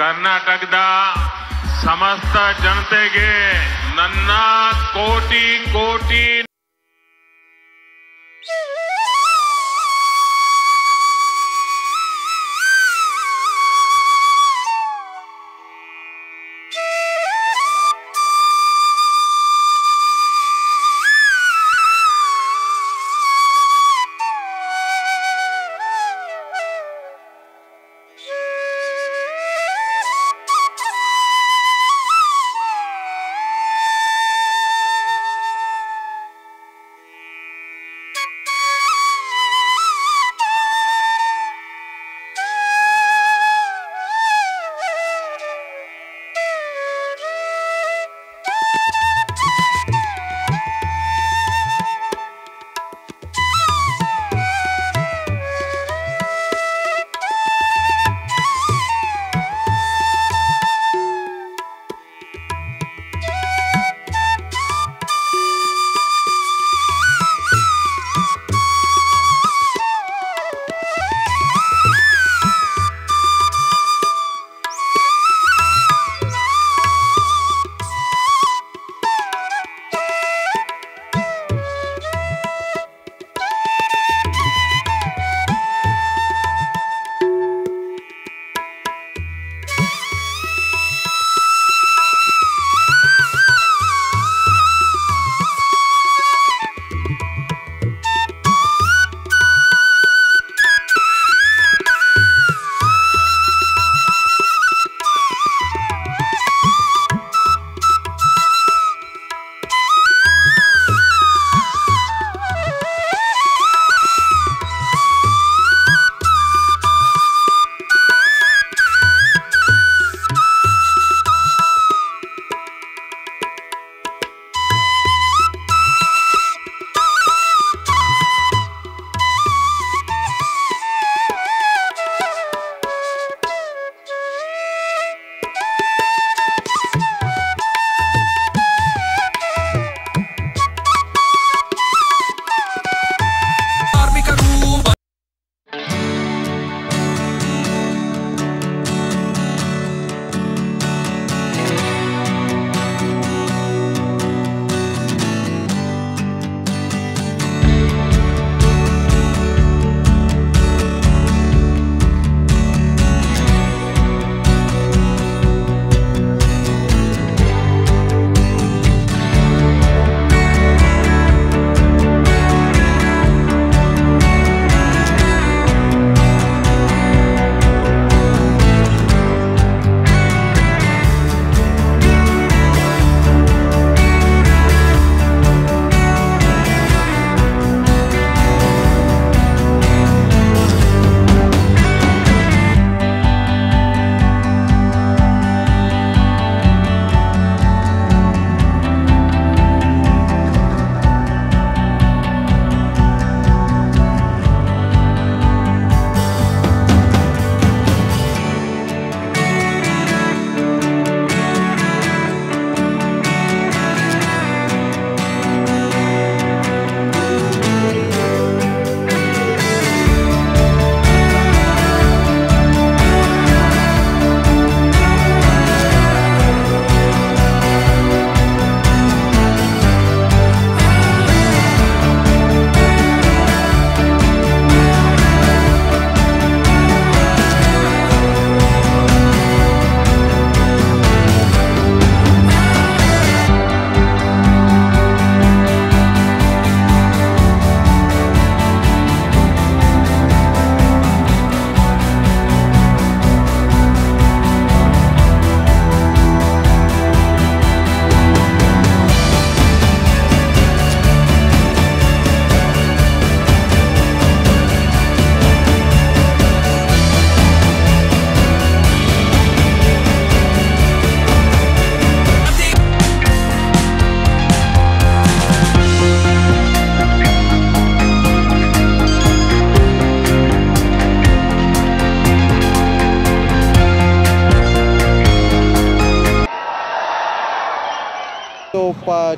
ಕರ್ನಾಟಕದ ಸಮಸ್ತ ಜನತೆಗೆ ನನ್ನ ಕೋಟಿ ಕೋಟಿ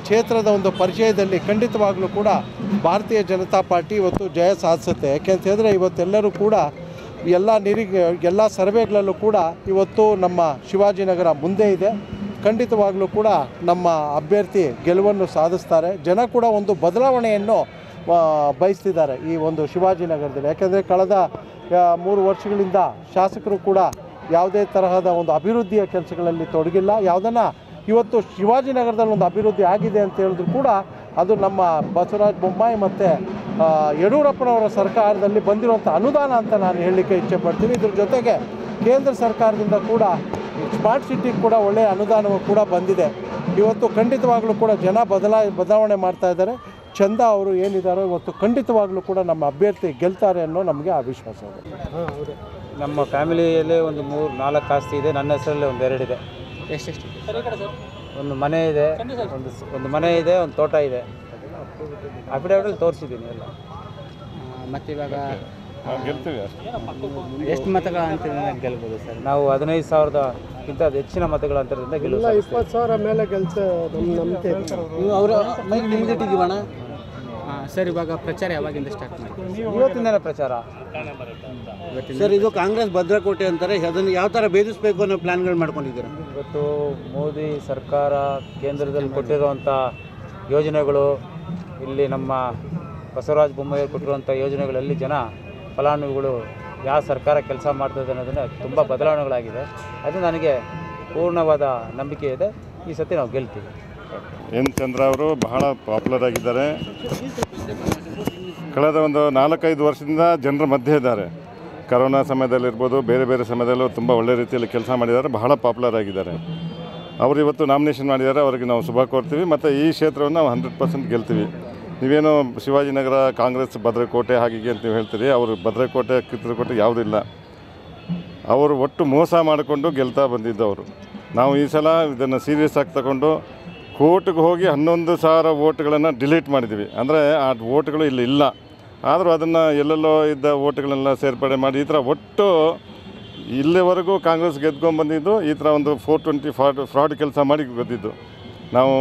ಕ್ಷೇತ್ರದ ಒಂದು ಪರಿಚಯದಲ್ಲಿ ಖಂಡಿತವಾಗಲೂ ಕೂಡ ಭಾರತೀಯ ಜನತಾ ಪಾರ್ಟಿ ಇವತ್ತು ಜಯ ಸಾಧಿಸುತ್ತೆ. ಯಾಕೆಂತ ಹೇಳಿದ್ರೆ ಇವತ್ತೆಲ್ಲರೂ ಕೂಡ ಎಲ್ಲ ಸರ್ವೆಗಳಲ್ಲೂ ಕೂಡ ಇವತ್ತು ನಮ್ಮ ಶಿವಾಜಿನಗರ ಮುಂದೆ ಇದೆ. ಖಂಡಿತವಾಗಲೂ ಕೂಡ ನಮ್ಮ ಅಭ್ಯರ್ಥಿ ಗೆಲುವನ್ನು ಸಾಧಿಸ್ತಾರೆ. ಜನ ಕೂಡ ಒಂದು ಬದಲಾವಣೆಯನ್ನು ಬಯಸ್ತಿದ್ದಾರೆ ಈ ಒಂದು ಶಿವಾಜಿನಗರದಲ್ಲಿ. ಯಾಕೆಂದರೆ ಕಳೆದ 3 ವರ್ಷಗಳಿಂದ ಶಾಸಕರು ಕೂಡ ಯಾವುದೇ ತರಹದ ಒಂದು ಅಭಿವೃದ್ಧಿಯ ಕೆಲಸಗಳಲ್ಲಿ ತೊಡಗಿಲ್ಲ. ಯಾವುದನ್ನು ಇವತ್ತು ಶಿವಾಜಿನಗರದಲ್ಲಿ ಒಂದು ಅಭಿವೃದ್ಧಿ ಆಗಿದೆ ಅಂತ ಹೇಳಿದ್ರು ಕೂಡ ಅದು ನಮ್ಮ ಬಸವರಾಜ ಬೊಮ್ಮಾಯಿ ಮತ್ತು ಯಡಿಯೂರಪ್ಪನವರ ಸರ್ಕಾರದಲ್ಲಿ ಬಂದಿರುವಂಥ ಅನುದಾನ ಅಂತ ನಾನು ಹೇಳಲಿಕ್ಕೆ ಇಚ್ಛೆಪಡ್ತೀನಿ. ಇದ್ರ ಜೊತೆಗೆ ಕೇಂದ್ರ ಸರ್ಕಾರದಿಂದ ಕೂಡ ಸ್ಮಾರ್ಟ್ ಸಿಟಿಗೆ ಕೂಡ ಒಳ್ಳೆಯ ಅನುದಾನವೂ ಕೂಡ ಬಂದಿದೆ. ಇವತ್ತು ಖಂಡಿತವಾಗಲೂ ಕೂಡ ಜನ ಬದಲಾವಣೆ ಮಾಡ್ತಾ ಇದ್ದಾರೆ. ಚಂದ ಅವರು ಏನಿದ್ದಾರೋ ಇವತ್ತು ಖಂಡಿತವಾಗಲೂ ಕೂಡ ನಮ್ಮ ಅಭ್ಯರ್ಥಿ ಗೆಲ್ತಾರೆ ಅನ್ನೋ ನಮಗೆ ಆ ವಿಶ್ವಾಸ ಇದೆ. ನಮ್ಮ ಫ್ಯಾಮಿಲಿಯಲ್ಲಿ ಒಂದು 3-4 ಆಸ್ತಿ ಇದೆ. ನನ್ನ ಹೆಸರಲ್ಲಿ ಒಂದು 2 ಇದೆ. ಎಷ್ಟೆಷ್ಟು? ಒಂದು ಮನೆ ಇದೆ, ಒಂದು ಮನೆ ಇದೆ, ಒಂದು ತೋಟ ಇದೆ. ಅಫಿಡವಿಟಲ್ಲಿ ತೋರಿಸಿದ್ದೀನಿ ಎಲ್ಲ. ಮತ್ತು ಇವಾಗ ಎಷ್ಟು ಮತಗಳ ಅಂತರದಿಂದ ಗೆಲ್ಬೋದು ಸರ್? ನಾವು 15,000ಕ್ಕಿಂತ ಹೆಚ್ಚಿನ ಮತಗಳ ಅಂತರದಿಂದ ಗೆಲ್ಲುವ 20,000 ಮೇಲೆ ನಿಮ್ದಿಟ್ಟಿದ್ದೀವಣ್ಣ. ಸರ್, ಇವಾಗ ಪ್ರಚಾರ ಯಾವಾಗಿಂದ ಸ್ಟಾರ್ಟ್ ಮಾಡಿ? ಇವತ್ತಿಂದಲೇ ಪ್ರಚಾರ ಸರ್. ಇದು ಕಾಂಗ್ರೆಸ್ ಭದ್ರಕೋಟೆ ಅಂತಾರೆ, ಅದನ್ನು ಯಾವ ಥರ ಭೇದಿಸಬೇಕು ಅನ್ನೋ ಪ್ಲಾನ್ಗಳು ಮಾಡ್ಕೊಂಡಿದ್ದೀರಾ? ಇವತ್ತು ಮೋದಿ ಸರ್ಕಾರ ಕೇಂದ್ರದಲ್ಲಿ ಕೊಟ್ಟಿರುವಂಥ ಯೋಜನೆಗಳು, ಇಲ್ಲಿ ನಮ್ಮ ಬಸವರಾಜ ಬೊಮ್ಮಾಯಿ ಕೊಟ್ಟಿರುವಂಥ ಯೋಜನೆಗಳಲ್ಲಿ ಜನ ಫಲಾನುಭವಿಗಳು ಯಾವ ಸರ್ಕಾರ ಕೆಲಸ ಮಾಡ್ತದೆ ಅನ್ನೋದನ್ನು ತುಂಬ ಬದಲಾವಣೆಗಳಾಗಿದೆ. ಅದು ನನಗೆ ಪೂರ್ಣವಾದ ನಂಬಿಕೆ ಇದೆ. ಈ ಸತಿ ನಾವು ಗೆಲ್ತೀವಿ. ಎನ್ ಚಂದ್ರ ಅವರು ಬಹಳ ಪಾಪ್ಯುಲರ್ ಆಗಿದ್ದಾರೆ. ಕಳೆದ ಒಂದು 4-5 ವರ್ಷದಿಂದ ಜನರ ಮಧ್ಯೆ ಇದ್ದಾರೆ. ಕರೋನಾ ಸಮಯದಲ್ಲಿರ್ಬೋದು, ಬೇರೆ ಬೇರೆ ಸಮಯದಲ್ಲೂ ತುಂಬ ಒಳ್ಳೆ ರೀತಿಯಲ್ಲಿ ಕೆಲಸ ಮಾಡಿದ್ದಾರೆ. ಬಹಳ ಪಾಪ್ಯುಲರ್ ಆಗಿದ್ದಾರೆ. ಅವರು ಇವತ್ತು ನಾಮಿನೇಷನ್ ಮಾಡಿದ್ದಾರೆ. ಅವರಿಗೆ ನಾವು ಶುಭ ಕೋರ್ತೀವಿ ಮತ್ತು ಈ ಕ್ಷೇತ್ರವನ್ನು ನಾವು 100% ಗೆಲ್ತೀವಿ. ನೀವೇನು ಶಿವಾಜಿನಗರ ಕಾಂಗ್ರೆಸ್ ಭದ್ರಕೋಟೆ ಹಾಗೆ ಅಂತ ನೀವು ಹೇಳ್ತೀರಿ. ಅವರು ಭದ್ರಕೋಟೆ ಕಿತ್ತೂರುಕೋಟೆ ಯಾವುದೂ ಇಲ್ಲ. ಅವರು ಒಟ್ಟು ಮೋಸ ಮಾಡಿಕೊಂಡು ಗೆಲ್ತಾ ಬಂದಿದ್ದವರು. ನಾವು ಈ ಸಲ ಇದನ್ನು ಸೀರಿಯಸ್ ಆಗಿ ತಗೊಂಡು ಕೋರ್ಟ್ಗೆ ಹೋಗಿ 11,000 ವೋಟ್ಗಳನ್ನು ಡಿಲೀಟ್ ಮಾಡಿದ್ದೀವಿ. ಅಂದರೆ ಆ ವೋಟ್ಗಳು ಇಲ್ಲಿ ಇಲ್ಲ. ಆದರೂ ಅದನ್ನು ಎಲ್ಲೆಲ್ಲೋ ಇದ್ದ ವೋಟ್ಗಳನ್ನೆಲ್ಲ ಸೇರ್ಪಡೆ ಮಾಡಿ ಈ ಥರ ಒಟ್ಟು ಇಲ್ಲಿವರೆಗೂ ಕಾಂಗ್ರೆಸ್ ಗೆದ್ಕೊಂಡ್ಬಂದಿದ್ದು ಈ ಥರ ಒಂದು 420 ಫ್ರಾಡ್ ಕೆಲಸ ಮಾಡಿ ಗೆದ್ದಿದ್ದು. ನಾವು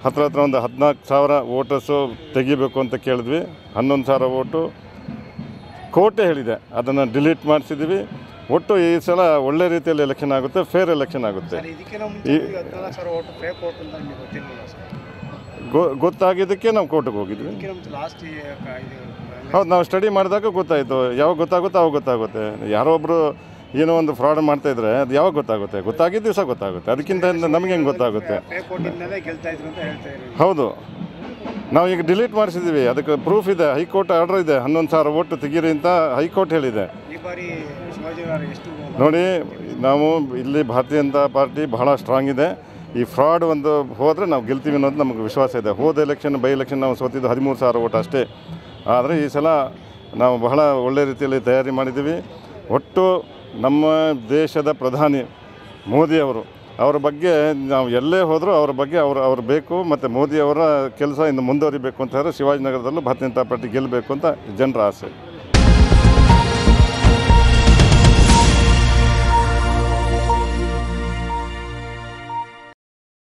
ಹತ್ರ ಒಂದು 14,000 ವೋಟರ್ಸು ತೆಗಿಬೇಕು ಅಂತ ಕೇಳಿದ್ವಿ. 11,000 ವೋಟು ಕೋರ್ಟೇ ಹೇಳಿದೆ, ಅದನ್ನು ಡಿಲೀಟ್ ಮಾಡಿಸಿದ್ದೀವಿ. ಒಟ್ಟು ಈ ಸಲ ಒಳ್ಳೆ ರೀತಿಯಲ್ಲಿ ಎಲೆಕ್ಷನ್ ಆಗುತ್ತೆ, ಫೇರ್ ಎಲೆಕ್ಷನ್ ಆಗುತ್ತೆ. ಗೊತ್ತಾಗಿದ್ದಕ್ಕೆ ನಾವು ಕೋರ್ಟಿಗೆ ಹೋಗಿದ್ವಿ. ಹೌದು, ನಾವು ಸ್ಟಡಿ ಮಾಡಿದಾಗ ಗೊತ್ತಾಯಿತು. ಯಾವಾಗ ಗೊತ್ತಾಗುತ್ತೋ ಅವಾಗ ಗೊತ್ತಾಗುತ್ತೆ. ಯಾರೋ ಒಬ್ಬರು ಏನೋ ಒಂದು ಫ್ರಾಡ್ ಮಾಡ್ತಾಯಿದ್ರೆ ಅದು ಯಾವಾಗ ಗೊತ್ತಾಗುತ್ತೆ? ಗೊತ್ತಾಗಿದ್ದ ದಿವಸ ಗೊತ್ತಾಗುತ್ತೆ. ಅದಕ್ಕಿಂತ ನಮಗೆ ಹೆಂಗೆ ಗೊತ್ತಾಗುತ್ತೆ? ಹೌದು, ನಾವು ಈಗ ಡಿಲೀಟ್ ಮಾಡಿಸಿದ್ದೀವಿ. ಅದಕ್ಕೆ ಪ್ರೂಫ್ ಇದೆ, ಹೈಕೋರ್ಟ್ ಆರ್ಡರ್ ಇದೆ. 11,000 ವೋಟ್ ತೆಗೀರಿ ಅಂತ ಹೈಕೋರ್ಟ್ ಹೇಳಿದೆ. ನೋಡಿ, ನಾವು ಇಲ್ಲಿ ಭಾರತೀಯ ಜನತಾ ಪಾರ್ಟಿ ಬಹಳ ಸ್ಟ್ರಾಂಗ್ ಇದೆ. ಈ ಫ್ರಾಡ್ ಒಂದು ಹೋದರೆ ನಾವು ಗೆಲ್ತೀವಿ ಅನ್ನೋದು ನಮಗೆ ವಿಶ್ವಾಸ ಇದೆ. ಹೋದ ಎಲೆಕ್ಷನ್ ಬೈ ಎಲೆಕ್ಷನ್ ನಾವು ಸೋತಿದ್ದು 13,000 ವೋಟ್ ಅಷ್ಟೇ. ಆದರೆ ಈ ಸಲ ನಾವು ಬಹಳ ಒಳ್ಳೆ ರೀತಿಯಲ್ಲಿ ತಯಾರಿ ಮಾಡಿದ್ದೀವಿ. ಒಟ್ಟು ನಮ್ಮ ದೇಶದ ಪ್ರಧಾನಿ ಮೋದಿಯವರು, ಅವರ ಬಗ್ಗೆ ನಾವು ಎಲ್ಲೇ ಹೋದರೂ ಅವ್ರ ಬಗ್ಗೆ ಅವ್ರು ಬೇಕು. ಮತ್ತು ಮೋದಿಯವರ ಕೆಲಸ ಇನ್ನು ಮುಂದುವರಿಬೇಕು ಅಂತ ಹೇಳಿದ್ರೆ ಶಿವಾಜಿನಗರದಲ್ಲೂ ಭಾರತೀಯ ಜನತಾ ಪಾರ್ಟಿ ಗೆಲ್ಲಬೇಕು ಅಂತ ಜನರ ಆಸೆ.